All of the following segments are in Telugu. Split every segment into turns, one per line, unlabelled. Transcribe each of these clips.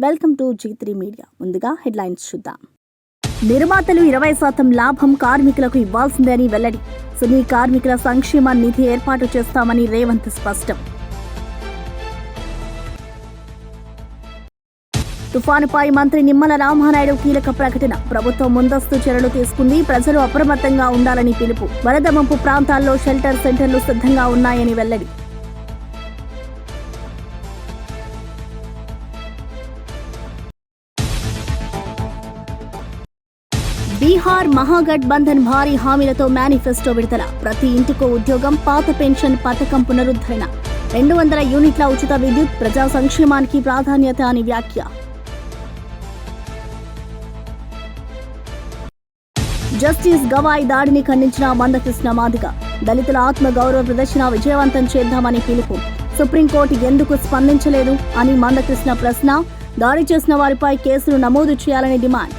Welcome to G3 media. ముందుగా హెడ్లైన్స్ చూద్దాం. నిర్మాతలు 20% లాభం కార్మికులకు ఇవ్వాల్సిందే అని వెల్లడి. సినీ కార్మికుల సంక్షేమ నిధి ఏర్పాటు చేస్తామని రేవంత్ స్పష్టం. తుఫానుపై మంత్రి నిమ్మల రామానాయుడు కీలక ప్రకటన. ప్రభుత్వం ముందస్తు చర్యలు తీసుకుంది, ప్రజలు అప్రమత్తంగా ఉండాలని పిలుపు. వరద ముంపు ప్రాంతాల్లో షెల్టర్ సెంటర్లు సిద్ధంగా ఉన్నాయని వెల్లడి. బీహార్ మహాగఠబంధన్ భారీ హామీలతో మేనిఫెస్టో విడుదల. ప్రతి ఇంటికో ఉద్యోగం, పాత పెన్షన్ పథకం పునరుద్ధరణ, 200 యూనిట్ల ఉచిత విద్యుత్, ప్రజా సంక్షేమానికి ప్రాధాన్యత అని వ్యాఖ్య. జస్టిస్ గవాయ్ దాడిని ఖండించిన మందకృష్ణ మాదిగ. దళితుల ఆత్మగౌరవ ప్రదర్శన విజయవంతం చేద్దామని పిలుపు. సుప్రీంకోర్టు ఎందుకు స్పందించలేదు అని మందకృష్ణ ప్రశ్న. దాడి చేసిన వారిపై కేసులు నమోదు చేయాలని డిమాండ్.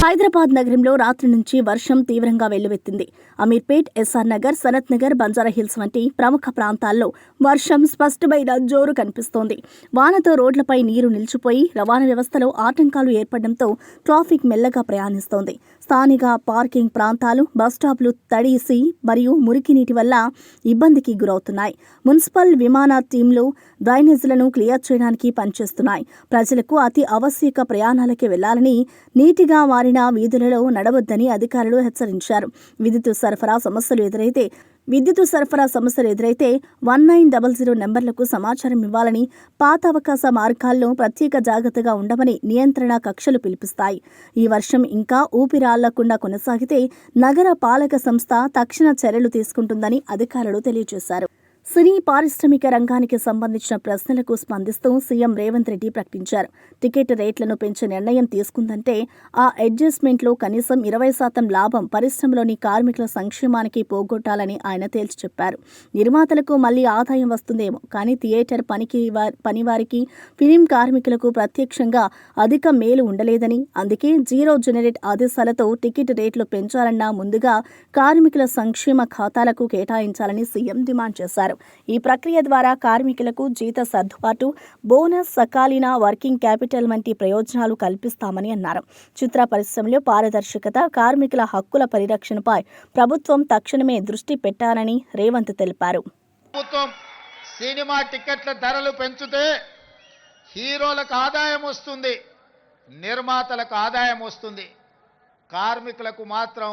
హైదరాబాద్ నగరంలో రాత్రి నుంచి వర్షం తీవ్రంగా వెల్లువెత్తింది. అమీర్పేట్, ఎస్ఆర్ నగర్, సనత్ నగర్, బంజారాహిల్స్ వంటి ప్రముఖ ప్రాంతాల్లో వర్షం స్పష్టమైన జోరు కనిపిస్తోంది. వానతో రోడ్లపై నీరు నిలిచిపోయి రవాణా వ్యవస్థలో ఆటంకాలు ఏర్పడడంతో ట్రాఫిక్ మెల్లగా ప్రయాణిస్తోంది. స్థానిక పార్కింగ్ ప్రాంతాలు, బస్టాప్లు తడిసి మరియు మురికి నీటి వల్ల ఇబ్బందికి గురవుతున్నాయి. మున్సిపల్ విమాన టీంలు డ్రైనేజీలను క్లియర్ చేయడానికి పనిచేస్తున్నాయి. ప్రజలకు అతి ఆవశ్యక ప్రయాణాలకి వెళ్లాలని, నీటిగా మారిన వీధులలో నడవద్దని అధికారులు హెచ్చరించారు. విద్యుత్ సరఫరా సమస్యలు ఎదురైతే 1900 నెంబర్లకు సమాచారం ఇవ్వాలని, పాత అవకాశ మార్గాల్లో ప్రత్యేక జాగ్రత్తగా ఉండమని నియంత్రణ కక్షలు పిలిపిస్తాయి. ఈ వర్షం ఇంకా ఊపిరాళ్లకుండా కొనసాగితే నగర పాలక సంస్థ తక్షణ చర్యలు తీసుకుంటుందని అధికారులు తెలియజేశారు. సినీ పారిశ్రామిక రంగానికి సంబంధించిన ప్రశ్నలకు స్పందిస్తూ సీఎం రేవంత్ రెడ్డి ప్రకటించారు. టికెట్ రేట్లను పెంచే నిర్ణయం తీసుకుందంటే ఆ అడ్జస్ట్మెంట్లో కనీసం 20% లాభం పరిశ్రమలోని కార్మికుల సంక్షేమానికి పోగొట్టాలని ఆయన తేల్చి చెప్పారు. నిర్మాతలకు మళ్లీ ఆదాయం వస్తుందేమో, కానీ థియేటర్ పనివారికి, ఫిలిం కార్మికులకు ప్రత్యక్షంగా అధిక మేలు ఉండలేదని, అందుకే జీరో జనరేట్ ఆదేశాలతో టికెట్ రేట్లు పెంచాలన్నా ముందుగా కార్మికుల సంక్షేమ ఖాతాలకు కేటాయించాలని సీఎం డిమాండ్ చేశారు. ఈ ప్రక్రియ ద్వారా కార్మికులకు జీత సర్దుబాటు, బోనస్, సకాలీన వర్కింగ్ క్యాపిటల్ వంటి ప్రయోజనాలు కల్పిస్తామని అన్నారు. చిత్ర పరిశ్రమలో పారదర్శకత, కార్మికుల హక్కుల పరిరక్షణపై ప్రభుత్వం తక్షణమే దృష్టి పెట్టాలని రేవంత్ తెలిపారు.
ప్రభుత్వం సినిమా టికెట్ల ధరలు పెంచితే హీరోలకు ఆదాయం వస్తుంది, నిర్మాతలకు ఆదాయం వస్తుంది. కార్మికులకు మాత్రం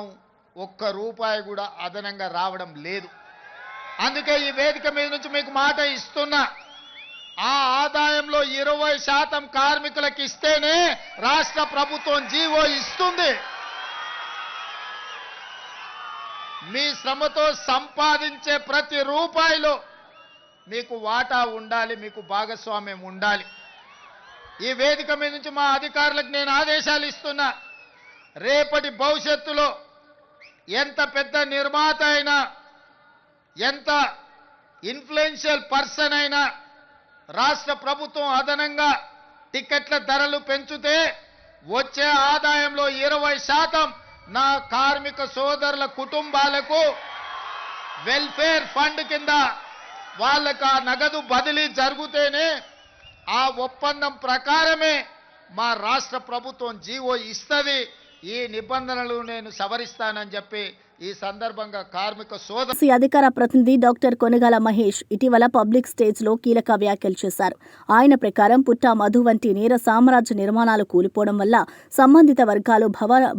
₹1 కూడా అదనంగా రావడం లేదు. అందుకే ఈ వేదిక మీద నుంచి మీకు మాట ఇస్తున్నా, ఆ ఆదాయంలో 20% కార్మికులకు ఇస్తేనే రాష్ట్ర ప్రభుత్వం జీవో ఇస్తుంది. మీ శ్రమతో సంపాదించే ప్రతి రూపాయిలో మీకు వాటా ఉండాలి, మీకు భాగస్వామ్యం ఉండాలి. ఈ వేదిక మీద నుంచి మా అధికారులకు నేను ఆదేశాలు ఇస్తున్నా, రేపటి భవిష్యత్తులో ఎంత పెద్ద నిర్మాత అయినా, ఎంత ఇన్ఫ్లుయెన్షియల్ పర్సన్ అయినా రాష్ట్ర ప్రభుత్వం అదనంగా టికెట్ల ధరలు పెంచితే వచ్చే ఆదాయంలో 20% నా కార్మిక సోదరుల కుటుంబాలకు వెల్ఫేర్ ఫండ్ కింద వాళ్ళకు ఆ నగదు బదిలీ జరిగితేనే ఆ ఒప్పందం ప్రకారమే మా రాష్ట్ర ప్రభుత్వం జీవో ఇస్తుంది. ఈ నిబంధనలు నేను సవరిస్తానని చెప్పి ఈ సందర్భంగా కార్మిక సోదరు
అధికార ప్రతినిధి డాక్టర్ కొనగాల మహేష్ ఇటీవల పబ్లిక్ స్టేజ్ లో కీలక వ్యాఖ్యలు చేశారు. ఆయన ప్రకారం పుట్ట మధు వంటి నేర సామ్రాజ్య నిర్మాణాలు కూలిపోవడం వల్ల సంబంధిత వర్గాలు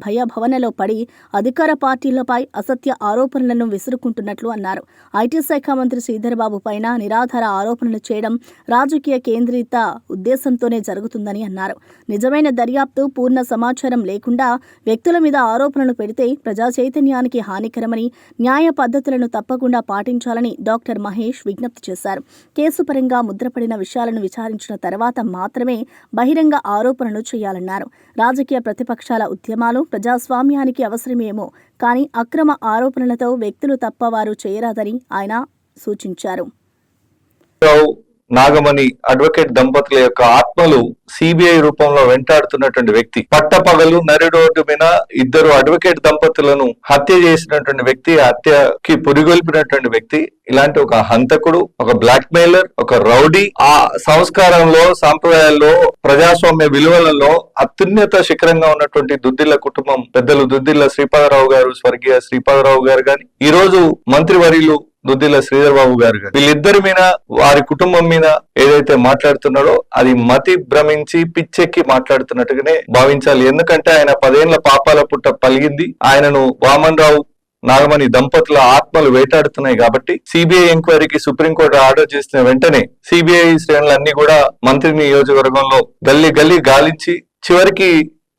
భయభవనలో పడి అధికార పార్టీలపై అసత్య ఆరోపణలను విసురుకుంటున్నట్లు అన్నారు. ఐటీ శాఖ మంత్రి శ్రీధర్బాబు పైన నిరాధార ఆరోపణలు చేయడం రాజకీయ కేంద్రీత ఉద్దేశంతోనే జరుగుతుందని అన్నారు. నిజమైన దర్యాప్తు, పూర్ణ సమాచారం లేకుండా వ్యక్తుల మీద ఆరోపణలు పెడితే ప్రజా చైతన్యానికి హానికరమని, న్యాయ పద్ధతులను తప్పకుండా పాటించాలని డాక్టర్ మహేష్ విజ్ఞప్తి చేశారు. కేసు పరంగా ముద్రపడిన విషయాలను విచారించిన తర్వాత మాత్రమే బహిరంగ ఆరోపణలు చేయాలన్నారు. రాజకీయ ప్రతిపక్షాల ఉద్యమాలు ప్రజాస్వామ్యానికి అవసరమేమో, కానీ అక్రమ ఆరోపణలతో వ్యక్తులు తప్ప వారు చేయరాదని ఆయన సూచించారు.
నాగమణి అడ్వకేట్ దంపతుల యొక్క ఆత్మలు సిబిఐ రూపంలో వెంటాడుతున్నటువంటి వ్యక్తి, పట్టపగలు నరి రోడ్డు మీద ఇద్దరు అడ్వకేట్ దంపతులను హత్య చేసినటువంటి వ్యక్తి, హత్యకి పురిగొల్పినటువంటి వ్యక్తి, ఇలాంటి ఒక హంతకుడు, ఒక బ్లాక్ మెయిలర్, ఒక రౌడీ, ఆ సంస్కారంలో, సాంప్రదాయాల్లో, ప్రజాస్వామ్య విలువలలో అత్యున్నత శిఖరంగా ఉన్నటువంటి దుద్దిల్ల కుటుంబం, పెద్దలు దుద్దిల్ల శ్రీపాదరావు గారు, స్వర్గీయ శ్రీపాదరావు గారు గాని, ఈ రోజు మంత్రివర్యులు దుద్దిల్ల శ్రీధర్ బాబు గారు గాని, వీళ్ళిద్దరి మీద, వారి కుటుంబం మీద ఏదైతే మాట్లాడుతున్నాడో అది మతి భ్రమించి పిచ్చెక్కి మాట్లాడుతున్నట్టుగానే భావించాలి. ఎందుకంటే ఆయన 10 ఏళ్ల పాపాల పుట్ట పలిగింది. ఆయనను వామన్ రావు నాగమణి దంపతుల ఆత్మలు వేటాడుతున్నాయి కాబట్టి సిబిఐ ఎంక్వైరీకి సుప్రీంకోర్టు ఆర్డర్ చేసిన వెంటనే సిబిఐ శ్రేణులన్నీ కూడా మంత్రి నియోజకవర్గంలో గల్లీ గల్లీ గాలించి చివరికి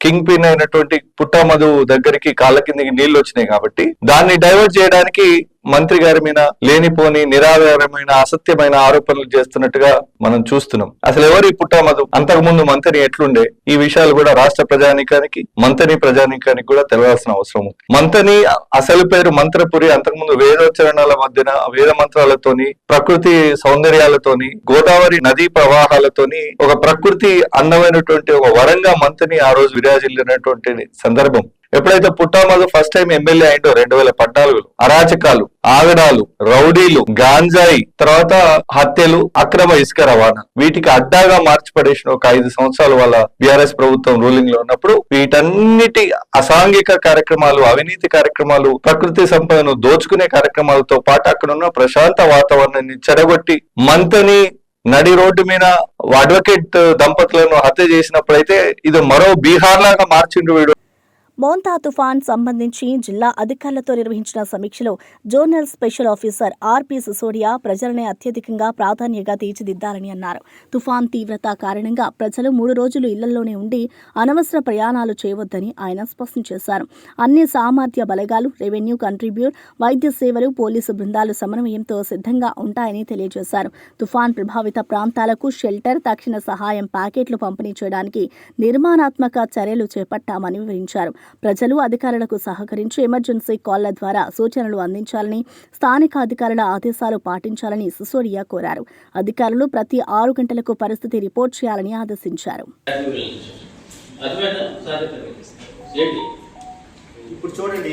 కింగ్ పిన్ అయినటువంటి పుట్టమధు దగ్గరికి కాళ్ళ కిందికి నీళ్లు వచ్చినాయి కాబట్టి దాన్ని డైవర్ట్ చేయడానికి మంత్రి గారి మీద లేనిపోని నిరాధారమైన అసత్యమైన ఆరోపణలు చేస్తున్నట్టుగా మనం చూస్తున్నాం. అసలు ఎవరు ఈ పుట్టమధు, అంతకుముందు మంత్రి ఎట్లుండే, ఈ విషయాలు కూడా రాష్ట్ర ప్రజానీకానికి, మంత్రి ప్రజానీకానికి కూడా తెలవాల్సిన అవసరం ఉంది. మంత్రి అసలు పేరు మంత్రపురి. అంతకుముందు వేదోచ్చరణల మధ్యన వేద మంత్రాలతోని, ప్రకృతి సౌందర్యాలతోని, గోదావరి నదీ ప్రవాహాలతోని ఒక ప్రకృతి అందమైనటువంటి ఒక వరంగా మంత్రిని ఆ రోజు విరాజిల్లినటువంటి సందర్భం. ఎప్పుడైతే పుట్టమధు ఫస్ట్ టైం ఎమ్మెల్యే అయిందో 2014లో అరాచకాలు, ఆగడాలు, రౌడీలు, గాంజాయి, తర్వాత హత్యలు, అక్రమ ఇసుక రవాణా, వీటికి అడ్డాగా మార్చి పడేసిన ఒక 5 సంవత్సరాలు వాళ్ళ బీఆర్ఎస్ ప్రభుత్వం రూలింగ్ లో ఉన్నప్పుడు వీటన్నిటి అసాంఘిక కార్యక్రమాలు, అవినీతి కార్యక్రమాలు, ప్రకృతి సంపదను దోచుకునే కార్యక్రమాలతో పాటు అక్కడున్న ప్రశాంత వాతావరణాన్ని చెడగొట్టి మంతని నడి రోడ్డు మీద అడ్వకేట్ దంపతులను హత్య చేసినప్పుడైతే ఇది మరో బీహార్ లాగా మార్చిండు వీడు.
మోంతా తుఫాన్ సంబంధించి జిల్లా అధికారులతో నిర్వహించిన సమీక్షలో జోనల్ స్పెషల్ ఆఫీసర్ ఆర్పి సిసోడియా ప్రజలనే అత్యధికంగా ప్రాధాన్యంగా తీర్చిదిద్దాలని అన్నారు. తుఫాన్ తీవ్రత కారణంగా ప్రజలు 3 రోజులు ఇళ్లలోనే ఉండి అనవసర ప్రయాణాలు చేయవద్దని ఆయన స్పష్టం చేశారు. అన్ని సామర్థ్య బలగాలు, రెవెన్యూ కంట్రిబ్యూట్, వైద్య సేవలు, పోలీసు బృందాలు సమన్వయంతో సిద్ధంగా ఉంటాయని తెలియజేశారు. తుఫాన్ ప్రభావిత ప్రాంతాలకు షెల్టర్, తక్షణ సహాయం ప్యాకెట్లు పంపిణీ చేయడానికి నిర్మాణాత్మక చర్యలు చేపట్టామని వివరించారు. ప్రజలు అధికారులకు సహకరించి ఎమర్జెన్సీ కాల్ల ద్వారా సూచనలు అందించాలని, స్థానిక అధికారుల ఆదేశాలు పాటించాలని సిసోడియా కోరారు. అధికారులు ప్రతి 6 గంటలకు పరిస్థితి రిపోర్ట్ చేయాలని ఆదేశించారు.
ఇప్పుడు చూడండి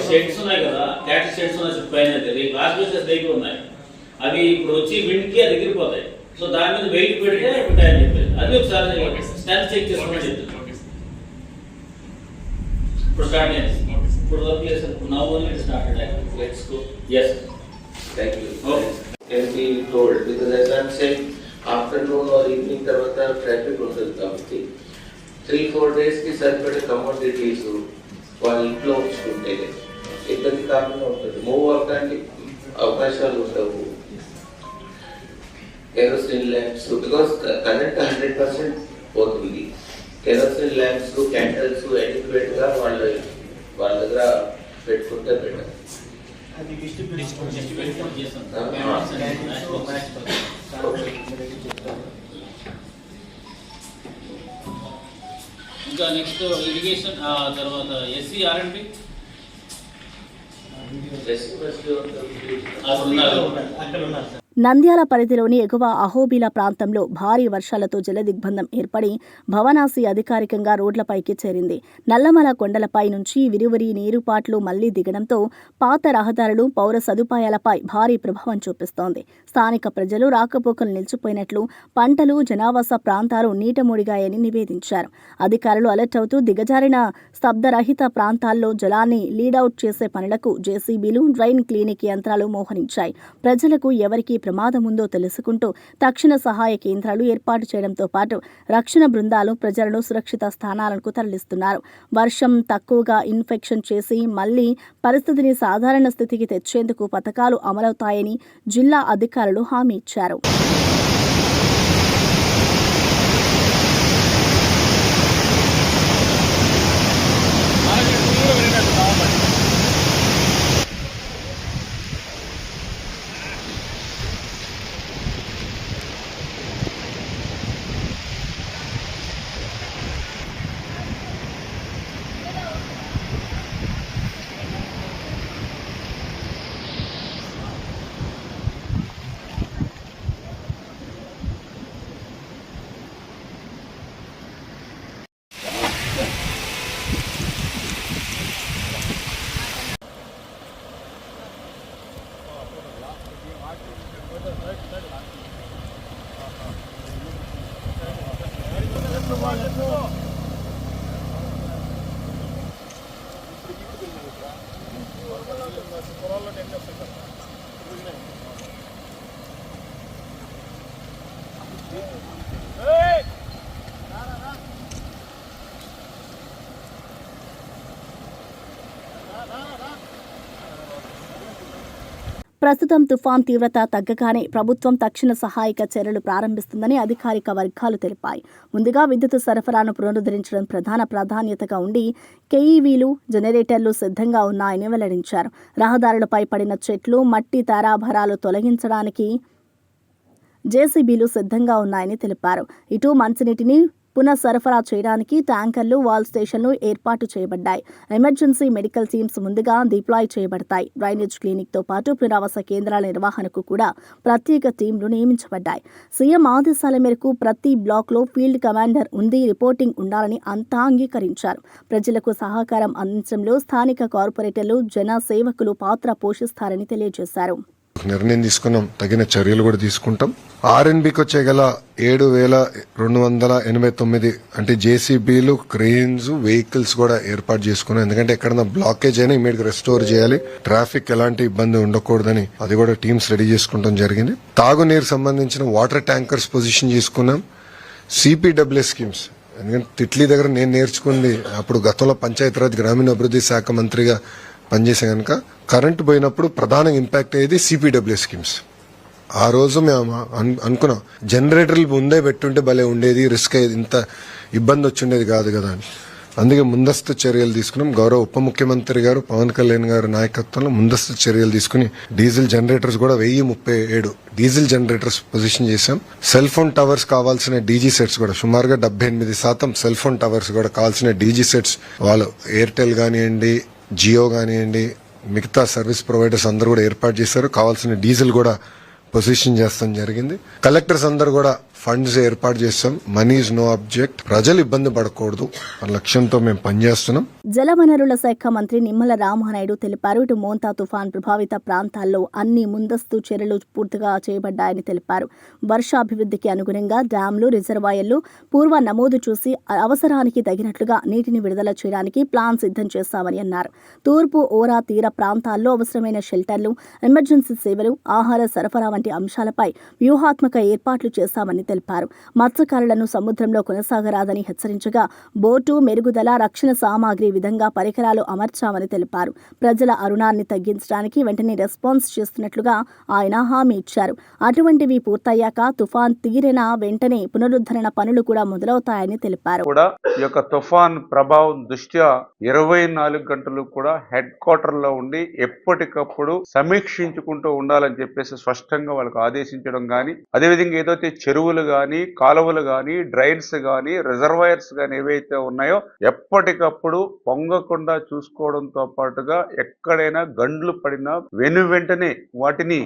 షెడ్స్ ఉన్నాయి కదా, క్యాట్ షెడ్స్ ఉన్నాయి పైన, గ్లాస్ బేసెస్ దగ్గర ఉన్నాయి. అవి ఇప్పుడు వచ్చి విండ్కి అది ఎగిరిపోతాయి. సో దాని మీద వెయిట్ పెడితే ఉంటాయని చెప్పేసి అది ఒకసారి స్టాండ్ చెక్ చేసుకోమని చెప్తాను. ఇప్పుడు స్టార్ట్ చేయండి. ఇప్పుడు వర్క్ చేస్తాను. Now only started. Let's go. yes,
thank you. Can be told because as I'm saying afternoon or evening తర్వాత ట్రాఫిక్ ఉంటుంది కాబట్టి 3-4 days కి సరిపడే కమోడిటీస్ వాళ్ళ ఇంట్లో ఉంచుకుంటే ఇబ్బంది కాకుండా ఉంటుంది. మూవ్ అవ్వడానికి అవకాశాలు ఉండవు. కెరోసిన్ ల్యాంప్స్ బికాస్ కరెంట్ 100% పోతుంది. కెరోసిన్ ల్యాంప్స్, క్యాండిల్స్ అడిక్వేట్ గా వాళ్ళ దగ్గర పెట్టుకుంటే బెటర్.
ఇంకా నెక్స్ట్ ఇరిగేషన్, తర్వాత ఎస్సీ ఆర్ఎండ్బి అక్కడ ఉన్నారు.
నంద్యాల పరిధిలోని ఎగువ అహోబిల ప్రాంతంలో భారీ వర్షాలతో జలదిగ్బంధం ఏర్పడి భవనాసి అధికారికంగా రోడ్లపైకి చేరింది. నల్లమల కొండలపై నుంచి విరివిరి నీరుపాట్లు మళ్లీ దిగడంతో పాత రహదారులు, పౌర సదుపాయాలపై భారీ ప్రభావం చూపిస్తోంది. స్థానిక ప్రజలు రాకపోకలు నిలిచిపోయినట్లు, పంటలు, జనావాస ప్రాంతాలు నీటముడిగాయని నివేదించారు. అధికారులు అలర్ట్ అవుతూ దిగజారిన స్తబ్దరహిత ప్రాంతాల్లో జలాన్ని లీడౌట్ చేసే పనులకు జేసీబీలు, డ్రైన్ క్లీనింగ్ యంత్రాలు మోహరించాయి. ప్రజలకు ఎవరికి ప్రమాదం ఉందో తెలుసుకుంటూ తక్షణ సహాయ కేంద్రాలు ఏర్పాటు చేయడంతో పాటు రక్షణ బృందాలు ప్రజలను సురక్షిత స్థానాలకు తరలిస్తున్నారు. వర్షం తక్కువగా ఇన్ఫెక్షన్ చేసి మళ్లీ పరిస్థితిని సాధారణ స్థితికి తెచ్చేందుకు పథకాలు అమలవుతాయని జిల్లా అధికారులు హామీ ఇచ్చారు. ప్రస్తుతం తుఫాన్ తీవ్రత తగ్గగానే ప్రభుత్వం తక్షణ సహాయక చర్యలు ప్రారంభిస్తుందని అధికారిక వర్గాలు తెలిపాయి. ముందుగా విద్యుత్ సరఫరాను పునరుద్ధరించడం ప్రధాన ప్రాధాన్యతగా ఉండి కేఈవీలు, జనరేటర్లు సిద్ధంగా ఉన్నాయని వెల్లడించారు. రహదారులపై పడిన చెట్లు, మట్టి తారాభరాలు తొలగించడానికి జేసీబీలు సిద్ధంగా ఉన్నాయని తెలిపారు. ఇటు మంచినీటిని పునఃసరఫరా చేయడానికి ట్యాంకర్లు, వాల్ స్టేషన్లు ఏర్పాటు చేయబడ్డాయి. ఎమర్జెన్సీ మెడికల్ టీమ్స్ ముందుగా డిప్లాయ్ చేయబడతాయి. డ్రైనేజ్ క్లినిక్తో పాటు పునరావాస కేంద్రాల నిర్వహణకు కూడా ప్రత్యేక టీంలు నియమించబడ్డాయి. సీఎం ఆదేశాల మేరకు ప్రతి బ్లాక్లో ఫీల్డ్ కమాండర్ ఉండి రిపోర్టింగ్ ఉండాలని అంతా అంగీకరించారు. ప్రజలకు సహకారం అందించడంలో స్థానిక కార్పొరేటర్లు, జన సేవకులు పాత్ర పోషిస్తారని తెలియజేశారు.
నిర్ణయం తీసుకున్నాం, తగిన చర్యలు కూడా తీసుకుంటాం. ఆర్ఎన్బికి వచ్చే గల 7,289 అంటే జేసీబీలు, క్రెయిన్స్, వెహికల్స్ కూడా ఏర్పాటు చేసుకున్నాం. ఎందుకంటే ఎక్కడన్నా బ్లాకేజ్ అయినా ఇమీడియట్ రెస్టోర్ చేయాలి, ట్రాఫిక్ ఎలాంటి ఇబ్బంది ఉండకూడదని అది కూడా టీమ్స్ రెడీ చేసుకుంటాం జరిగింది. తాగునీరు సంబంధించిన వాటర్ ట్యాంకర్స్ పొజిషన్ చేసుకున్నాం. సిపిడబ్ల్యూఎస్ స్కీమ్స్, ఎందుకంటే తిట్లీ దగ్గర నేను నేర్చుకుంది అప్పుడు గతంలో పంచాయతీరాజ్ గ్రామీణాభివృద్ధి శాఖ మంత్రిగా పనిచేసే కనుక కరెంటు పోయినప్పుడు ప్రధాన ఇంపాక్ట్ అయ్యేది సిపిడబ్ల్యూఎస్ స్కీమ్స్. ఆ రోజు మేము అనుకున్నాం జనరేటర్లు ముందే పెట్టుంటే భలే ఉండేది, రిస్క్ అయ్యేది, ఇంత ఇబ్బంది వచ్చిండేది కాదు కదా అని. అందుకే ముందస్తు చర్యలు తీసుకున్నాం. గౌరవ ఉప ముఖ్యమంత్రి గారు పవన్ కళ్యాణ్ గారి నాయకత్వంలో ముందస్తు చర్యలు తీసుకుని డీజిల్ జనరేటర్స్ కూడా 1037 డీజిల్ జనరేటర్స్ పొజిషన్ చేశాం. సెల్ ఫోన్ టవర్స్ కావాల్సిన డీజీ సెట్స్ కూడా సుమారుగా 78% సెల్ ఫోన్ టవర్స్ కూడా కావాల్సిన డీజీ సెట్స్ వాళ్ళు ఎయిర్టెల్ కానివ్వండి, జియో కానివ్వండి, మిగతా సర్వీస్ ప్రొవైడర్స్ అందరూ కూడా ఏర్పాటు చేశారు. కావాల్సిన డీజిల్ కూడా పొజిషన్ చేస్తాం జరిగింది. కలెక్టర్స్ అందరూ కూడా ఫండ్స్ ఏర్పాటు చేస్తాం. మనీ ఇస్ నో ఆబ్జెక్ట్, ప్రజలు ఇబ్బంది పడకూడదు అన్న లక్ష్యంతో మేము పనిచేస్తున్నాం.
జలవనరుల శాఖ మంత్రి నిమ్మల రామానాయుడు తెలిపారు. ఇటు మోంతా తుఫాన్ ప్రభావిత ప్రాంతాల్లో అన్ని ముందస్తు చర్యలు పూర్తిగా చేయబడ్డాయని తెలిపారు. వర్షాభివృద్ధికి అనుగుణంగా డ్యాంలు, రిజర్వాయర్లు పూర్వ నమోదు చూసి అవసరానికి తగినట్లుగా నీటిని విడుదల చేయడానికి ప్లాన్ సిద్ధం చేశామని అన్నారు. తూర్పు ఓరా తీర ప్రాంతాల్లో అవసరమైన షెల్టర్లు, ఎమర్జెన్సీ సేవలు, ఆహార సరఫరా వంటి అంశాలపై వ్యూహాత్మక ఏర్పాట్లు చేశామని తెలిపారు. మత్స్యకారులను సముద్రంలో కొనసాగరాదని హెచ్చరించగా బోటు, మెరుగుదల, రక్షణ సామాగ్రి విధంగా పరికరాలు అమర్చామని తెలిపారు. ప్రజల అరుణాన్ని తగ్గించడానికి వెంటనే రెస్పాన్స్ చేస్తున్నట్లుగా ఆయన హామీ ఇచ్చారు. అటువంటివి పూర్తయ్యాక తుఫాన్ తీరిన వెంటనే పునరుద్ధరణ పనులు కూడా మొదలవుతాయని తెలిపారు.
కూడా ఈ యొక్క తుఫాన్ ప్రభావం దృష్ట్యా 24 గంటలు కూడా హెడ్ క్వార్టర్ లో ఉండి ఎప్పటికప్పుడు సమీక్షించుకుంటూ ఉండాలని చెప్పేసి స్పష్టంగా వాళ్ళకు ఆదేశించడం గాని, అదేవిధంగా ఏదైతే చెరువులు గాని, కాలువలు గాని, డ్రైన్స్ గాని, రిజర్వాయర్స్ గాని ఏవైతే ఉన్నాయో ఎప్పటికప్పుడు పొంగకుండా చూసుకోవడంతో పాటుగా ఎక్కడైనా గండ్లు పడినా వెంటనే వాటిని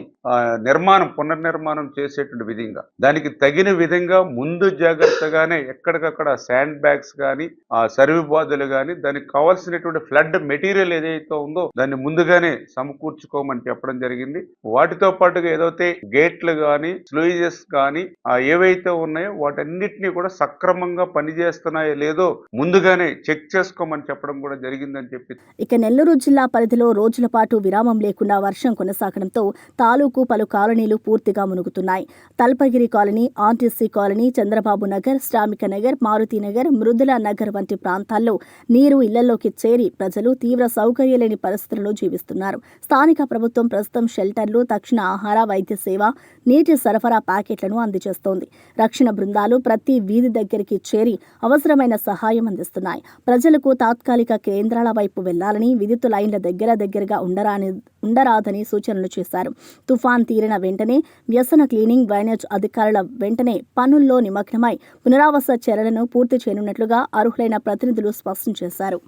పునర్నిర్మాణం చేసేటువంటి విధంగా, దానికి తగిన విధంగా ముందు జాగ్రత్తగానే ఎక్కడికక్కడ శాండ్ బ్యాగ్స్ గాని, సర్వి బాధలు గాని, దానికి కావాల్సినటువంటి ఫ్లడ్ మెటీరియల్ ఏదైతే ఉందో దాన్ని ముందుగానే సమకూర్చుకోమని చెప్పడం జరిగింది. వాటితో పాటుగా ఏదైతే గేట్లు గాని, స్లూయిజెస్ గాని ఏవైతే ఉన్నాయో వాటన్నిటినీ కూడా సక్రమంగా పనిచేస్తున్నాయో లేదో ముందుగానే చెక్ చేసుకోమని చెప్పడం కూడా జరిగిందని చెప్పి.
ఇక నెల్లూరు జిల్లా పరిధిలో రోజుల పాటు విరామం లేకుండా వర్షం కొనసాగడంతో తాలూకు పలు కాలనీలు పూర్తిగా మునుగుతున్నాయి. Talpagiri colony, RTC colony, Chandrababu Nagar, Shramika Nagar, Maruti Nagar, Mrudula Nagar వంటి ప్రాంతాల్లో నీరు ఇళ్లలోకి చేరి ప్రజలు తీవ్ర సౌకర్యం లేని పరిస్థితుల్లో జీవిస్తున్నారు. స్థానిక ప్రభుత్వం ప్రస్తుతం షెల్టర్లు, తక్షణ ఆహార, వైద్య సేవ, నీటి సరఫరా ప్యాకెట్లను అందజేస్తోంది. రక్షణ బృందాలు ప్రతి వీధి దగ్గరికి చేరి అవసరమైన సహాయం అందిస్తున్నాయి. ప్రజలకు తాత్కాలిక కేంద్రాల వైపు వెళ్లాలని, విద్యుత్ లైన్ల దగ్గరగా ఉండరాదని సూచనలు చేశారు. తుఫాన్ తీరిన వెంటనే వ్యసన క్లీనింగ్, డ్రైనేజ్ అధికారుల వెంటనే పనుల్లో నిమగ్నమై పునరావాస చర్యలను పూర్తి చేయనున్నట్లుగా అర్హులైన ప్రతినిధులు స్పష్టం చేశారు.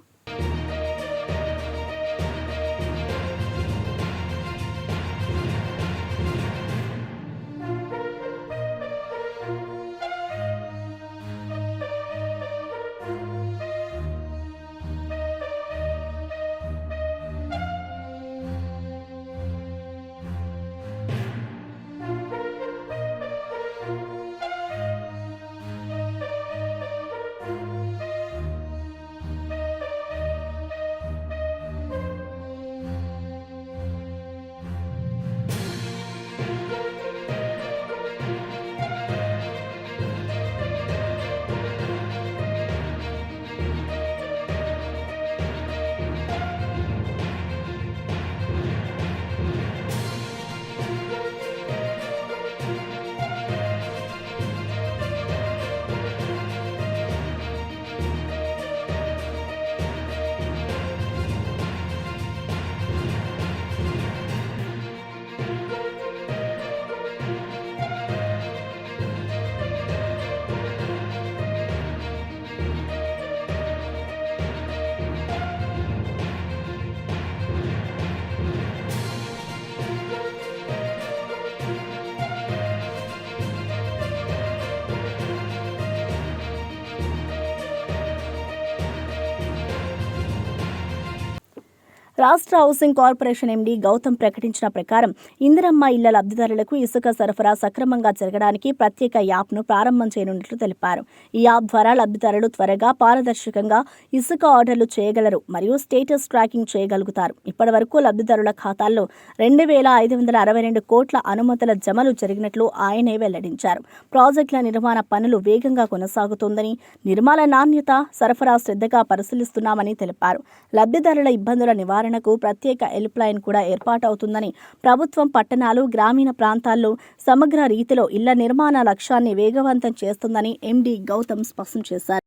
రాష్ట్ర హౌసింగ్ కార్పొరేషన్ ఎండీ గౌతమ్ ప్రకటించిన ప్రకారం ఇందిరమ్మ ఇళ్ల లబ్ధిదారులకు ఇసుక సరఫరా సక్రమంగా జరగడానికి ప్రత్యేక యాప్ను ప్రారంభం చేయనున్నట్లు తెలిపారు. ఈ యాప్ ద్వారా లబ్ధిదారులు త్వరగా పారదర్శకంగా ఇసుక ఆర్డర్లు చేయగలరు మరియు స్టేటస్ ట్రాకింగ్ చేయగలుగుతారు. ఇప్పటివరకు లబ్ధిదారుల ఖాతాల్లో 2,562 కోట్ల అనుమతుల జమలు జరిగినట్లు ఆయనే వెల్లడించారు. ప్రాజెక్టుల నిర్మాణ పనులు వేగంగా కొనసాగుతోందని, నిర్మాణ నాణ్యత, సరఫరా శ్రద్ధగా పరిశీలిస్తున్నామని తెలిపారు. లబ్ధిదారుల ఇబ్బందుల నివారణకు ప్రత్యేక హెల్ప్ లైన్ కూడా ఏర్పాటవుతుందని, ప్రభుత్వం పట్టణాలు, గ్రామీణ ప్రాంతాల్లో సమగ్ర రీతిలో ఇళ్ల నిర్మాణ లక్ష్యాన్ని వేగవంతం చేస్తుందని ఎండీ గౌతమ్ స్పష్టం చేశారు.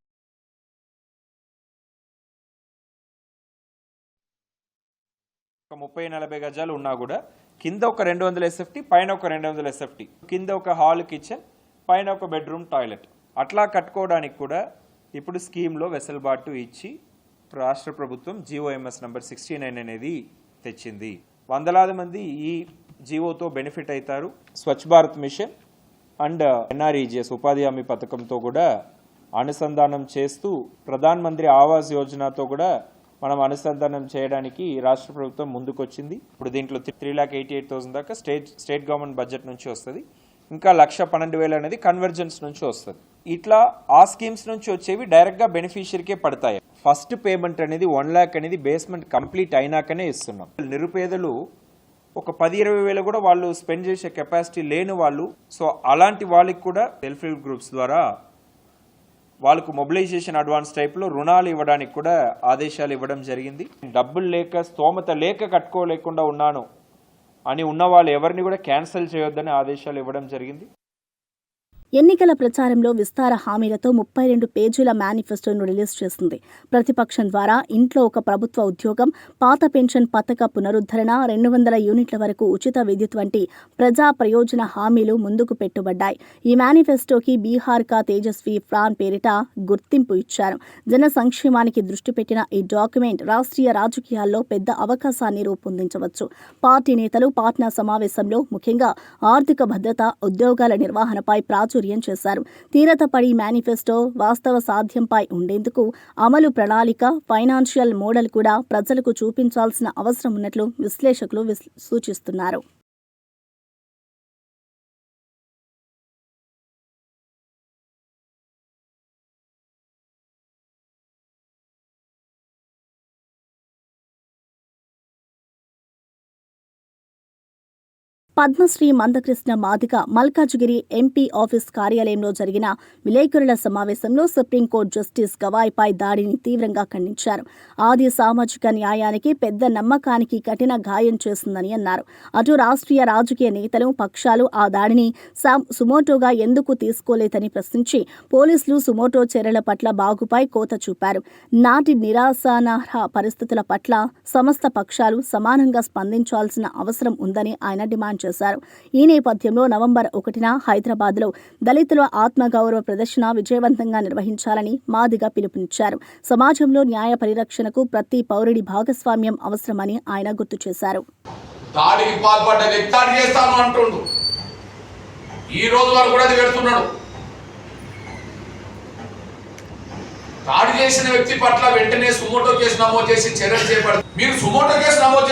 ఒక 30-40 గజాలు ఉన్నా కూడా కింద ఒక 200 SFT, పైన ఒక 200 SFT, కింద ఒక హాల్, కిచెన్, పైన ఒక బెడ్రూమ్, టాయిలెట్ అట్లా కట్టుకోవడానికి కూడా ఇప్పుడు స్కీమ్లో వెసులుబాటు ఇచ్చి రాష్ట్ర ప్రభుత్వం GOMS నంబర్ 69 అనేది తెచ్చింది. వందలాది మంది ఈ జీవోతో బెనిఫిట్ అవుతారు. Swachh Bharat machine and NREGS ఉపాధి హామీ పథకంతో కూడా అనుసంధానం చేస్తూ ప్రధాన్ మంత్రి ఆవాస్ యోజనతో కూడా మనం అనుసంధానం చేయడానికి రాష్ట్ర ప్రభుత్వం ముందుకొచ్చింది. ఇప్పుడు దీంట్లో 3,88,000 దాకా స్టేట్ గవర్నమెంట్ బడ్జెట్ నుంచి వస్తుంది. ఇంకా 1,12,000 అనేది కన్వర్జెన్స్ నుంచి వస్తుంది. ఇట్లా ఆ స్కీమ్స్ నుంచి వచ్చేవి డైరెక్ట్గా బెనిఫిషియరీకే పడతాయి. ఫస్ట్ పేమెంట్ అనేది 1 lakh అనేది బేస్మెంట్ కంప్లీట్ అయినాకనే ఇస్తున్నాం. నిరుపేదలు ఒక 10-20 వేలు కూడా వాళ్ళు స్పెండ్ చేసే కెపాసిటీ లేని వాళ్ళు, సో అలాంటి వాళ్ళకి కూడా సెల్ఫ్ హెల్ప్ గ్రూప్స్ ద్వారా వాళ్ళకు మొబిలైజేషన్ అడ్వాన్స్ టైప్లో రుణాలు ఇవ్వడానికి కూడా ఆదేశాలు ఇవ్వడం జరిగింది. డబ్బులు లేక, స్తోమత లేక కట్టుకోలేకుండా ఉన్నాను అని ఉన్న వాళ్ళు ఎవరిని కూడా క్యాన్సిల్ చేయొద్దని ఆదేశాలు ఇవ్వడం జరిగింది.
ఎన్నికల ప్రచారంలో విస్తార హామీలతో 32 పేజీల మేనిఫెస్టోను రిలీజ్ చేసింది. ప్రతిపక్షం ద్వారా ఇంట్లో ఒక ప్రభుత్వ ఉద్యోగం, పాత పెన్షన్ పథక పునరుద్ధరణ, 200 యూనిట్ల వరకు ఉచిత విద్యుత్ వంటి ప్రజా ప్రయోజన హామీలు ముందుకు పెట్టుబడ్డాయి. ఈ మేనిఫెస్టోకి బీహార్ కా తేజస్వి ప్లాన్ పేరిట గుర్తింపు ఇచ్చారు. జన సంక్షేమానికి దృష్టి పెట్టిన ఈ డాక్యుమెంట్ రాష్ట్రీయ రాజకీయాల్లో పెద్ద అవకాశాన్ని రూపొందించవచ్చు. పార్టీ నేతలు పాట్నా సమావేశంలో ముఖ్యంగా ఆర్థిక భద్రత, ఉద్యోగాల నిర్వహణపై ప్రాచుర్యం చేశారు. తీరతపడి మేనిఫెస్టో వాస్తవ సాధ్యంపై ఉండేందుకు అమలు ప్రణాళిక, ఫైనాన్షియల్ మోడల్ కూడా ప్రజలకు చూపించాల్సిన అవసరం ఉన్నట్లు విశ్లేషకులు సూచిస్తున్నారు. పద్మశ్రీ మందకృష్ణ మాదిగ మల్కాజ్గిరి ఎంపీ ఆఫీస్ కార్యాలయంలో జరిగిన విలేకరుల సమావేశంలో సుప్రీంకోర్టు జస్టిస్ గవాయ్పై దాడిని తీవ్రంగా ఖండించారు. ఆది సామాజిక న్యాయానికి పెద్ద నమ్మకానికి కఠిన గాయం చేసిందని అన్నారు. అటు రాష్ట్రీయ రాజకీయ నేతలు, పక్షాలు ఆ దాడిని సుమోటోగా ఎందుకు తీసుకోలేదని ప్రశ్నించి పోలీసులు సుమోటో చర్యల పట్ల బాగుపై కోత చూపారు. నాటి నిరాశనార్హ పరిస్థితుల పట్ల సమస్త పక్షాలు సమానంగా స్పందించాల్సిన అవసరం ఉందని ఆయన డిమాండ్ చేశారు. ఈ నేపథ్యంలో నవంబర్ 1న హైదరాబాద్లో దళితుల ఆత్మగౌరవ ప్రదర్శన విజయవంతంగా నిర్వహించాలని మాదిగ పిలుపునిచ్చారు. సమాజంలో న్యాయ పరిరక్షణకు ప్రతి పౌరుడి భాగస్వామ్యం అవసరమని ఆయన గుర్తు చేశారు.
దాడికి పాల్పడ్డ వ్యక్తి దాడి చేస్తాను అంటుండు. ఈ రోజు వరకు కూడా అది పెడుతున్నాడు. దాడి చేసిన వ్యక్తి పట్ల వెంటనే సుమోటో కేసు నమోదు చేసి చర్యలు చేపడతారు. మీరు సుమోటో కేసు నమోదు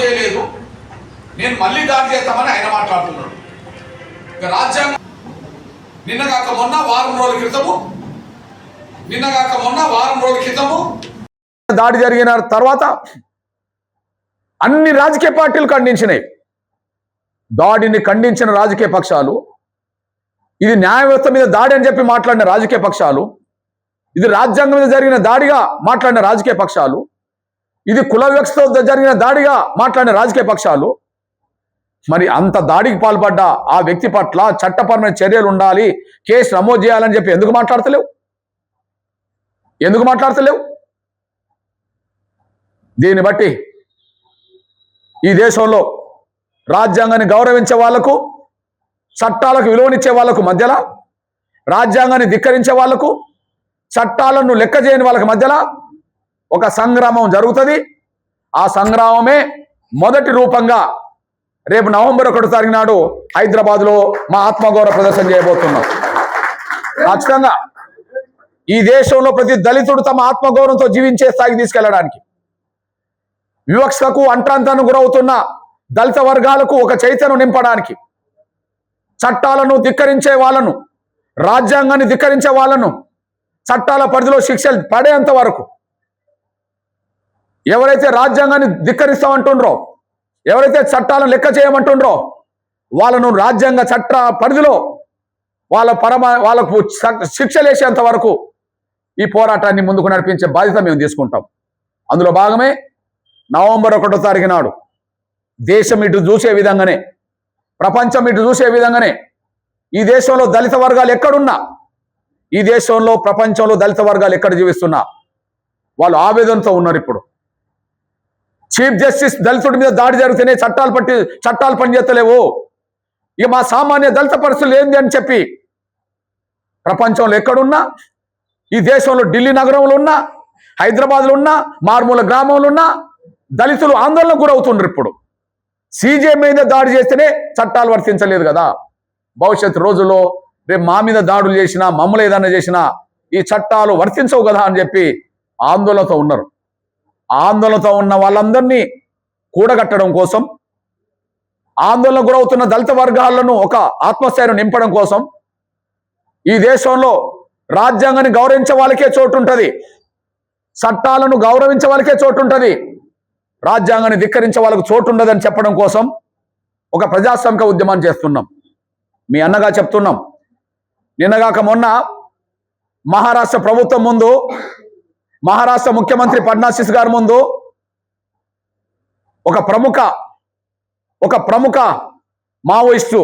చేయలేదు. నేను మళ్ళీ దాడి చేస్తామని ఆయన మాట్లాడుతున్నాడు. ఇక రాజ్యాంగం నిన్న కాక మొన్న వారం రోజుల క్రితము
దాడి జరిగిన తర్వాత అన్ని రాజకీయ పార్టీలు ఖండించినాయి. దాడిని ఖండించిన రాజకీయ పక్షాలు, ఇది న్యాయ వ్యవస్థ మీద దాడి అని చెప్పి మాట్లాడిన రాజకీయ పక్షాలు, ఇది రాజ్యాంగం మీద జరిగిన దాడిగా మాట్లాడిన రాజకీయ పక్షాలు, ఇది కుల వ్యవస్థతో జరిగిన దాడిగా మాట్లాడిన రాజకీయ పక్షాలు, మరి అంత దాడికి పాల్పడ్డ ఆ వ్యక్తి పట్ల చట్టపరమైన చర్యలు ఉండాలి, కేసు నమోదు చేయాలని చెప్పి ఎందుకు మాట్లాడతలేవు? దీన్ని బట్టి ఈ దేశంలో రాజ్యాంగాన్ని గౌరవించే వాళ్లకు, చట్టాలకు విలువనిచ్చే వాళ్లకు మధ్యలో, రాజ్యాంగాన్ని ధిక్కరించే వాళ్లకు, చట్టాలను లెక్క చేయని వాళ్ళకి మధ్యలో ఒక సంగ్రామం జరుగుతుంది. ఆ సంగ్రామమే మొదటి రూపంగా రేపు నవంబర్ 1వ తారీఖు నాడు హైదరాబాద్లో మా ఆత్మగౌరవ ప్రదర్శన చేయబోతున్నాం. ఖచ్చితంగా ఈ దేశంలో ప్రతి దళితుడు తమ ఆత్మగౌరవంతో జీవించే స్థాయికి తీసుకెళ్లడానికి, వివక్షకు అంట్రాంతానికి గురవుతున్న దళిత వర్గాలకు ఒక చైతన్యం నింపడానికి, చట్టాలను ధిక్కరించే వాళ్ళను, రాజ్యాంగాన్ని ధిక్కరించే వాళ్ళను చట్టాల పరిధిలో శిక్షలు పడేంత వరకు, ఎవరైతే రాజ్యాంగాన్ని ధిక్కరిస్తామంటుండ్రో, ఎవరైతే చట్టాలను లెక్క చేయమంటుండ్రో వాళ్ళను రాజ్యాంగ చట్ట పరిధిలో వాళ్ళకు శిక్షలు వేసేంత వరకు ఈ పోరాటాన్ని ముందుకు నడిపించే బాధ్యత మేము తీసుకుంటాం. అందులో భాగమే నవంబర్ 1వ తారీఖు నాడు దేశం ఇటు చూసే విధంగానే, ప్రపంచం ఇటు చూసే విధంగానే ఈ దేశంలో దళిత వర్గాలు ఎక్కడున్నా, ఈ దేశంలో ప్రపంచంలో దళిత వర్గాలు ఎక్కడ జీవిస్తున్నా వాళ్ళు ఆవేదనతో ఉన్నారు. ఇప్పుడు చీఫ్ జస్టిస్ దళితుడి మీద దాడి జరిగితేనే చట్టాలు పనిచేస్తలేవు, ఇక మా సామాన్య దళిత పరిస్థితులు ఏంది అని చెప్పి ప్రపంచంలో ఎక్కడున్నా, ఈ దేశంలో ఢిల్లీ నగరంలో ఉన్నా, హైదరాబాద్లో ఉన్నా, మారుమూల గ్రామంలో ఉన్నా దళితులు ఆందోళనకు గురవుతున్నారు. ఇప్పుడు సీజే మీద దాడి చేస్తేనే చట్టాలు వర్తించలేదు కదా, భవిష్యత్ రోజుల్లో రేపు మా మీద దాడులు చేసినా, మమ్మల్ని ఏదైనా చేసినా ఈ చట్టాలు వర్తించవు కదా అని చెప్పి ఆందోళనతో ఉన్నారు. ఆందోళనతో ఉన్న వాళ్ళందరినీ కూడగట్టడం కోసం, ఆందోళన గురవుతున్న దళిత వర్గాలను ఒక ఆత్మస్థైర్యం నింపడం కోసం, ఈ దేశంలో రాజ్యాంగాన్ని గౌరవించే వాళ్ళకే చోటు ఉంటుంది, చట్టాలను గౌరవించే వాళ్ళకే చోటు ఉంటుంది, రాజ్యాంగాన్ని ధిక్కరించే వాళ్ళకు చోటు ఉండదని చెప్పడం కోసం ఒక ప్రజాస్వామిక ఉద్యమాన్ని చేస్తున్నాం. మీ అన్నగా చెప్తున్నాం, నిన్నగాక మొన్న మహారాష్ట్ర ప్రభుత్వం ముందు, మహారాష్ట్ర ముఖ్యమంత్రి ఫడ్నవీస్ గారి ముందు ఒక ప్రముఖ మావోయిస్టు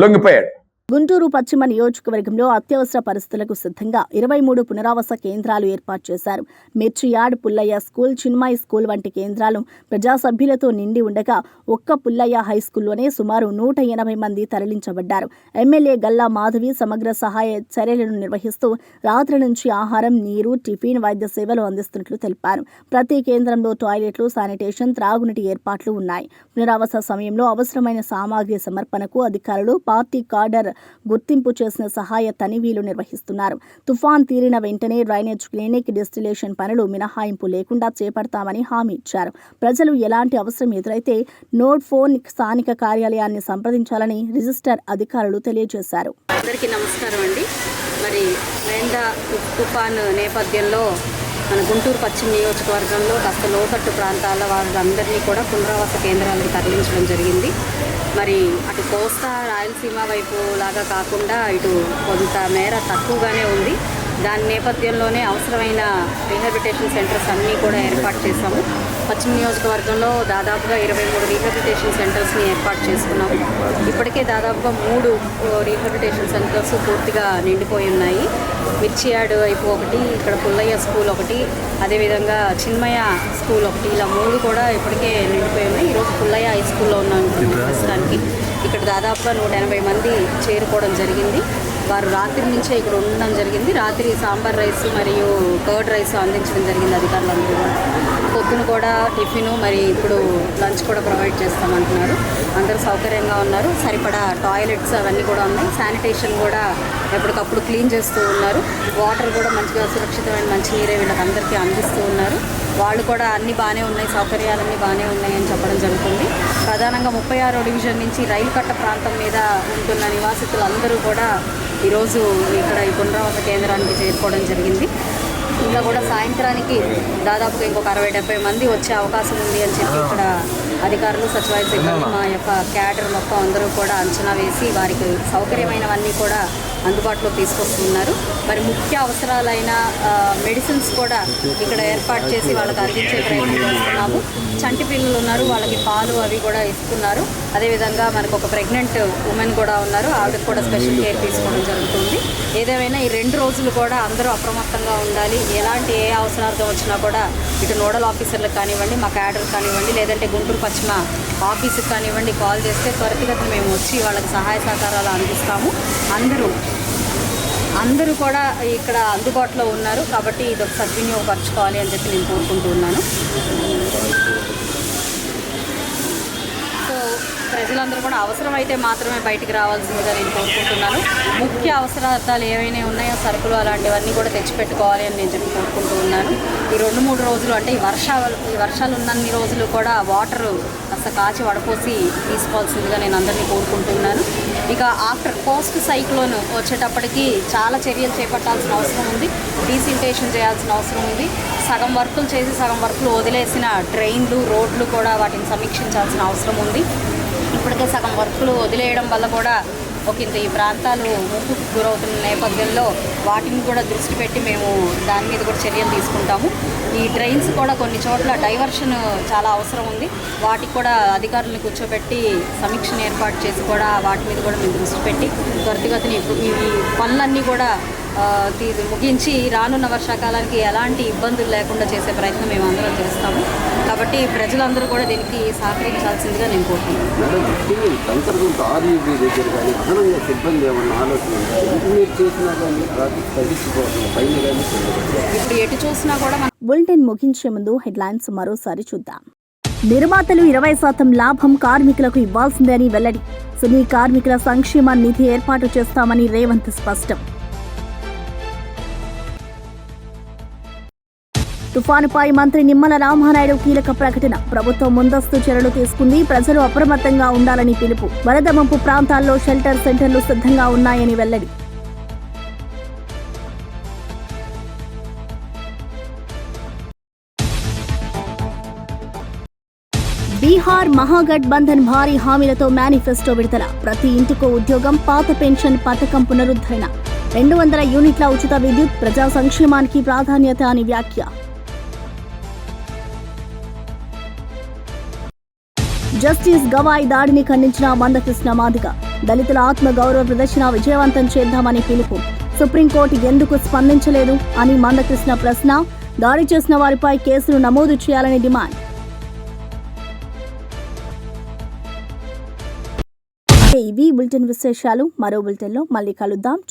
లొంగిపోయాడు.
గుంటూరు పశ్చిమ నియోజకవర్గంలో అత్యవసర పరిస్థితులకు సిద్ధంగా 23 పునరావాస కేంద్రాలు ఏర్పాటు చేశారు. మిర్చియాడ్, పుల్లయ్య స్కూల్, చిన్మయి స్కూల్ వంటి కేంద్రాలు ప్రజాసభ్యులతో నిండి ఉండగా ఒక్క పుల్లయ్య హై స్కూల్లోనే సుమారు 180 మంది తరలించబడ్డారు. ఎమ్మెల్యే గల్లా మాధవి సమగ్ర సహాయ చర్యలను నిర్వహిస్తూ రాత్రి నుంచి ఆహారం, నీరు, టిఫిన్, వైద్య సేవలు అందిస్తున్నట్లు తెలిపారు. ప్రతి కేంద్రంలో టాయిలెట్లు, శానిటేషన్, త్రాగునీటి ఏర్పాట్లు ఉన్నాయి. పునరావాస సమయంలో అవసరమైన సామాగ్రి సమర్పణకు అధికారులు పార్టీ కార్డర్ గుర్తింపు చేసిన సహాయ తనివీలు నిర్వహిస్తున్నారు. తుఫాన్ తీరిన వెంటనే డ్రైనేజ్, క్లినిక్, డిస్టిలేషన్ పనులు మినహాయింపు లేకుండా చేపడతామని హామీ ఇచ్చారు. ప్రజలు ఎలాంటి అవసరం ఎదురైతే నోట్ ఫోన్ స్థానిక కార్యాలయాన్ని సంప్రదించాలని రిజిస్టర్ అధికారులు తెలియజేశారు.
అందరికీ నమస్కారం అండి. మరి రేందా తుఫాన్ నేపథ్యంలో మన గుంటూరు పశ్చిమ నియోజకవర్గంలో కాస్త లోతట్టు ప్రాంతాల వాళ్ళందరినీ కూడా పునరావాస కేంద్రాలకు తరలించడం జరిగింది. మరి అటు కోస్తా, రాయలసీమ వైపు లాగా కాకుండా ఇటు కొంత మేర తక్కువగానే ఉంది. దాని నేపథ్యంలోనే అవసరమైన రీహాబిలిటేషన్ సెంటర్స్ అన్నీ కూడా ఏర్పాటు చేశాము. పశ్చిమ నియోజకవర్గంలో దాదాపుగా 23 రీహాబిలిటేషన్ సెంటర్స్ని ఏర్పాటు చేసుకున్నాము. ఇప్పటికే దాదాపుగా 3 రీహాబిలిటేషన్ సెంటర్స్ పూర్తిగా నిండిపోయి ఉన్నాయి. మిర్చియాడ్ వైపు ఒకటి, ఇక్కడ పుల్లయ్య స్కూల్ ఒకటి, అదేవిధంగా చిన్మయ స్కూల్ ఒకటి, ఇలా 3 కూడా ఇప్పటికే నిండిపోయి ఉన్నాయి. ఈరోజు పుల్లయ్య హై స్కూల్లో ఉన్నాం ప్రస్తుతానికి. ఇక్కడ దాదాపుగా 180 మంది చేరుకోవడం జరిగింది. వారు రాత్రి నుంచే ఇక్కడ ఉండడం జరిగింది. రాత్రి సాంబార్ రైస్ మరియు కర్డ్ రైస్ అందించడం జరిగింది అధికారులందరూ కూడా. పొద్దున కూడా టిఫిన్, మరి ఇప్పుడు లంచ్ కూడా ప్రొవైడ్ చేస్తామంటున్నారు. అందరూ సౌకర్యంగా ఉన్నారు. సరిపడా టాయిలెట్స్ అవన్నీ కూడా ఉన్నాయి. శానిటేషన్ కూడా ఎప్పటికప్పుడు క్లీన్ చేస్తూ ఉన్నారు. వాటర్ కూడా మంచిగా సురక్షితమైన మంచినీరే వీళ్ళకి అందరికీ అందిస్తూ ఉన్నారు. వాళ్ళు కూడా అన్నీ బాగానే ఉన్నాయి, సౌకర్యాలన్నీ బాగానే ఉన్నాయని చెప్పడం జరుగుతుంది. ప్రధానంగా 36వ డివిజన్ నుంచి రైలు కట్ట ప్రాంతం మీద ఉంటున్న నివాసితులందరూ కూడా ఈరోజు ఇక్కడ ఈ పునరావాస కేంద్రానికి చేరుకోవడం జరిగింది. ఇంకా కూడా సాయంత్రానికి దాదాపుగా ఇంకొక 60-70 మంది వచ్చే అవకాశం ఉంది అని చెప్పి ఇక్కడ అధికారులు, సచివాలయ సిబ్బంది, మా యొక్క క్యాడర్ మొత్తం అందరూ కూడా అంచనా వేసి వారికి సౌకర్యమైనవన్నీ కూడా అందుబాటులో తీసుకొస్తున్నారు. మరి ముఖ్య అవసరాలైన మెడిసిన్స్ కూడా ఇక్కడ ఏర్పాటు చేసి వాళ్ళకి అందించే ప్రయత్నం చేస్తున్నాము. చంటి పిల్లలు ఉన్నారు, వాళ్ళకి పాలు అవి కూడా ఇస్తున్నారు. అదేవిధంగా మనకు ఒక ప్రెగ్నెంట్ ఉమెన్ కూడా ఉన్నారు, ఆవిడకి కూడా స్పెషల్ కేర్ తీసుకోవడం జరుగుతుంది. ఏదేమైనా ఈ 2 రోజులు కూడా అందరూ అప్రమత్తంగా ఉండాలి. ఎలాంటి ఏ అవసరాలతో వచ్చినా కూడా ఇటు నోడల్ ఆఫీసర్లకు కానివ్వండి, మా క్యాడర్ కానివ్వండి, లేదంటే గుంటూరు పశ్చిమ ఆఫీసుకి కానివ్వండి, కాల్ చేస్తే త్వరితగతిన మేము వచ్చి వాళ్ళకి సహాయ సహకారాలు అందిస్తాము. అందరూ కూడా ఇక్కడ అందుబాటులో ఉన్నారు కాబట్టి ఇది ఒక సద్వినియోగపరచుకోవాలి అని చెప్పి నేను కోరుకుంటూ ఉన్నాను. సో ప్రజలందరూ కూడా అవసరమైతే మాత్రమే బయటికి రావాల్సిందిగా నేను కోరుకుంటున్నాను. ముఖ్య అవసరార్థాలు ఏవైనా ఉన్నాయో సరుకులు అలాంటివన్నీ కూడా తెచ్చిపెట్టుకోవాలి అని నేను చెప్పి కోరుకుంటూ ఉన్నాను. ఈ 2-3 రోజులు అంటే ఈ వర్షాలు ఉన్నన్ని రోజులు కూడా వాటర్ కాస్త కాచి వడపోసి తీసుకోవాల్సిందిగా నేను అందరినీ కోరుకుంటున్నాను. ఇక ఆఫ్టర్ పోస్ట్ సైక్లోన్ వచ్చేటప్పటికి చాలా చర్యలు చేపట్టాల్సిన అవసరం ఉంది. డీసింటేషన్ చేయాల్సిన అవసరం ఉంది. సగం వర్కులు చేసి సగం వర్కులు వదిలేసిన డ్రైన్లు, రోడ్లు కూడా వాటిని సమీక్షించాల్సిన అవసరం ఉంది. ఇప్పటికే సగం వర్కులు వదిలేయడం వల్ల కూడా ఒకంత ఈ ప్రాంతాలు ముప్పుకు గురవుతున్న నేపథ్యంలో వాటిని కూడా దృష్టి పెట్టి మేము దాని మీద కూడా చర్యలు తీసుకుంటాము. ఈ డ్రైన్స్ కూడా కొన్ని చోట్ల డైవర్షన్ చాలా అవసరం ఉంది. వాటికి కూడా అధికారులను కూర్చోబెట్టి సమీక్షను ఏర్పాటు చేసి కూడా వాటి మీద కూడా మేము దృష్టి పెట్టి త్వరితగతిని ఈ పనులన్నీ కూడా ముగించి రానున్న వర్షాకాలానికి ఎలాంటి ఇబ్బందులు లేకుండా చేసే ప్రయత్నం మేము అందరం చేస్తాము. కాబట్టి ప్రజలందరూ కూడా దీనికి సహకరించాల్సిందిగా నేను కోరుకుంటున్నాను. ఇప్పుడు ఎటు చూసినా కూడా
బులెటిన్ ముగించే ముందు హెడ్లైన్స్ మరోసారి చూద్దాం. నిర్మాతలు 20% లాభం కార్మికులకు ఇవ్వాల్సిందే అని వెల్లడి. సినీ కార్మికుల సంక్షేమ నిధి ఏర్పాటు చేస్తామని రేవంత్ స్పష్టం. తుఫానుపై మంత్రి నిమ్మల రామానాయుడు కీలక ప్రకటన. ప్రభుత్వం ముందస్తు చర్యలు తీసుకుంది. ప్రజలు అప్రమత్తంగా ఉండాలని పిలుపు. వరద ముంపు ప్రాంతాల్లో షెల్టర్ సెంటర్లు సిద్ధంగా ఉన్నాయని వెల్లడి. బీహార్ మహాగఠబంధన్ భారీ హామీలతో మేనిఫెస్టో విడుదల. ప్రతి ఇంటికో ఉద్యోగం, పాత పెన్షన్ పథకం పునరుద్ధరణ, 200 యూనిట్ల ఉచిత విద్యుత్, ప్రజా సంక్షేమానికి ప్రాధాన్యత అని వ్యాఖ్య. జస్టిస్ గవాయ్ దాడిని ఖండించిన మందకృష్ణ మాదిగ. దళితుల ఆత్మగౌరవ ప్రదర్శన విజయవంతం చేద్దామని పిలుపు. సుప్రీంకోర్టు ఎందుకు స్పందించలేదు అని మందకృష్ణ ప్రశ్న. దాడి చేసిన వారిపై కేసులు నమోదు చేయాలని డిమాండ్. ఇవి బులెటిన్ విశేషాలు. మరో బులెటిన్లో మళ్ళీ కలుద్దాం.